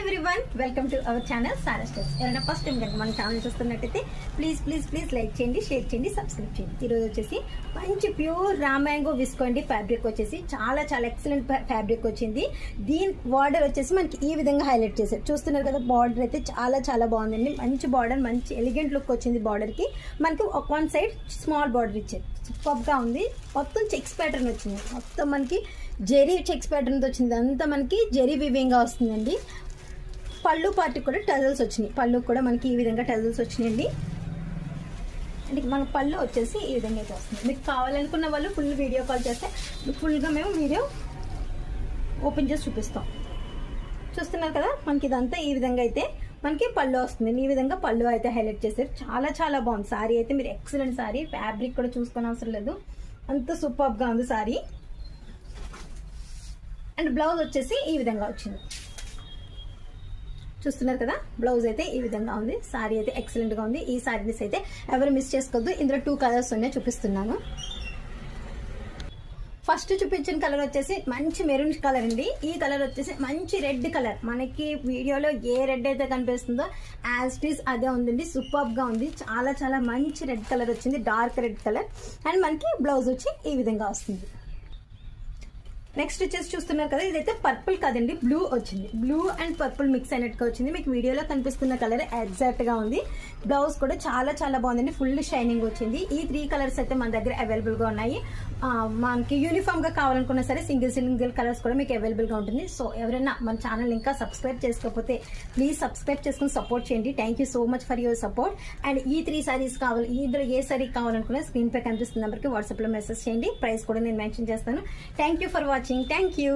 Everyone, welcome to our channel Sara Steps. ఎవరైనా first time కనుక మన ఛానల్ చూస్తున్నట్టయితే ప్లీజ్ లైక్ చేయండి, షేర్ చేయండి, సబ్స్క్రైబ్ చేయండి. ఈరోజు వచ్చేసి మంచి ప్యూర్ రామాంగో విస్కోండి ఫ్యాబ్రిక్ వచ్చేసి చాలా ఎక్సలెంట్ ఫ్యాబ్రిక్ వచ్చింది. దీని బార్డర్ వచ్చేసి మనకి ఈ విధంగా హైలైట్ చేశారు. చూస్తున్నారు కదా, బార్డర్ అయితే చాలా బాగుందండి. మంచి బార్డర్, మంచి ఎలిగెంట్ లుక్ వచ్చింది. బార్డర్కి మనకి వన్ సైడ్ స్మాల్ బార్డర్ ఇచ్చారు. సూపర్గా ఉంది. మొత్తం చెక్స్ ప్యాటర్న్ వచ్చింది. మొత్తం మనకి జెరీ చెక్స్ ప్యాటర్న్ వచ్చింది. అంతా మనకి జెరీ వివింగ్గా వస్తుందండి. పళ్ళు పార్టీకి కూడా టజల్స్ వచ్చినాయి. పళ్ళు కూడా మనకి ఈ విధంగా టజల్స్ వచ్చినాయండి. అంటే మన పళ్ళు వచ్చేసి ఈ విధంగా అయితే వస్తుంది. మీకు కావాలనుకున్న వాళ్ళు ఫుల్ వీడియో కాల్ చేస్తే ఫుల్గా మేము వీడియో ఓపెన్ చేసి చూపిస్తాం. చూస్తున్నారు కదా, మనకి ఇదంతా ఈ విధంగా అయితే మనకి పళ్ళు వస్తుంది. ఈ విధంగా పళ్ళు అయితే హైలైట్ చేశారు. చాలా బాగుంది సారీ అయితే. మీరు ఎక్సలెంట్ సారీ. ఫ్యాబ్రిక్ కూడా చూసుకొని అవసరం లేదు, అంత సూపర్గా ఉంది సారీ. అండ్ బ్లౌజ్ వచ్చేసి ఈ విధంగా వచ్చింది. చూస్తున్నారు కదా, బ్లౌజ్ అయితే ఈ విధంగా ఉంది. సారీ అయితే ఎక్సలెంట్గా ఉంది. ఈ సారీస్ అయితే ఎవరు మిస్ చేసుకోవద్దు. ఇందులో 2 కలర్స్ ఉన్నాయి, చూపిస్తున్నాను. ఫస్ట్ చూపించిన కలర్ వచ్చేసి మంచి మెరూన్ కలర్ అండి. ఈ కలర్ వచ్చేసి మంచి రెడ్ కలర్. మనకి వీడియోలో ఏ రెడ్ అయితే కనిపిస్తుందో యాజ్ ఇట్ ఈస్ అదే ఉందండి. సూపర్గా ఉంది. చాలా మంచి రెడ్ కలర్ వచ్చింది, డార్క్ రెడ్ కలర్. అండ్ మనకి బ్లౌజ్ వచ్చి ఈ విధంగా వస్తుంది. నెక్స్ట్ వచ్చేసి చూస్తున్నారు కదా, ఇదైతే పర్పుల్ కాదండి, బ్లూ వచ్చింది. బ్లూ అండ్ పర్పుల్ మిక్స్ అయినట్టుగా వచ్చింది. మీకు వీడియోలో కనిపిస్తున్న కలర్ ఎగ్జాక్ట్ గా ఉంది. బ్లౌజ్ కూడా చాలా బాగుందండి. ఫుల్ షైనింగ్ వచ్చింది. ఈ 3 కలర్స్ అయితే మన దగ్గర అవైలబుల్ గా ఉన్నాయి. మనకి యూనిఫామ్ గా కావాలనుకున్నా సరే సింగిల్ కలర్స్ కూడా మీకు అవైలబుల్ గా ఉంటుంది. సో ఎవరైనా మన ఛానల్ ఇంకా సబ్స్క్రైబ్ చేసుకోకపోతే ప్లీజ్ సబ్స్క్రైబ్ చేసుకుని సపోర్ట్ చేయండి. Thank you so much for your support. And ఈ 3 సారీస్ కావాలి, ఇందులో ఏ సారీ కావాలనుకున్నా స్క్రీన్ పై కనిపిస్తున్న నెంబర్కి వాట్సాప్ లో మెసేజ్ చేయండి. ప్రైస్ కూడా నేను మెన్షన్ చేస్తాను. Thank you for watching. Thank you.